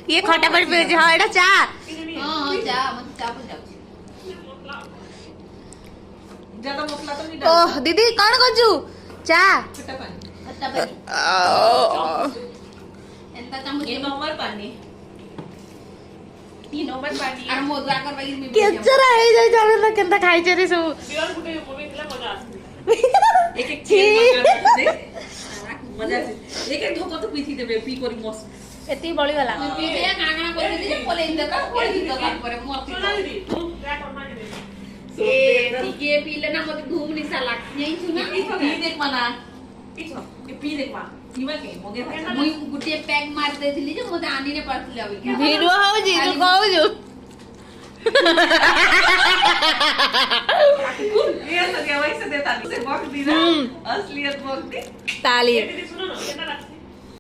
ये खटापट पे हाँ एटा चा हां चा मत चा पर जाऊ ज्यादा मसला तो नहीं ओह दीदी कौन कजू चा खट्टा पानी खट्टा पानी एंता चमच ये नॉर्मल पानी ये नॉर्मल पानी आर मोदुआ कर बाई मी केचरा हे जाय जाने ना केनता खाइ छे रे सब प्योर गुटे मम्मी दिला मजा आसी एक एक चीज दे मजा आसी एक एक धोको तो पीथी देबे पी करी मस एती बळी वाला पी दे गाना कर दे बोले इंदर का पड़ी दो काम करे मो सुना दीदी तू क्या कर माने दे ए ठीक है पी लेना मत धूम निसा लाग नहीं सुना पी देख माना पीछो ये पी देख मा सीमा के मोगे मुई गुटे पैक मार देथिली जे मते आनी ने पारथिले अबे क्या वीडियो हो जी तू कहू जो ये तो क्या वैसे देता से बॉक्स दी ना असलियत बॉक्स दी ताली दीदी सुनो ना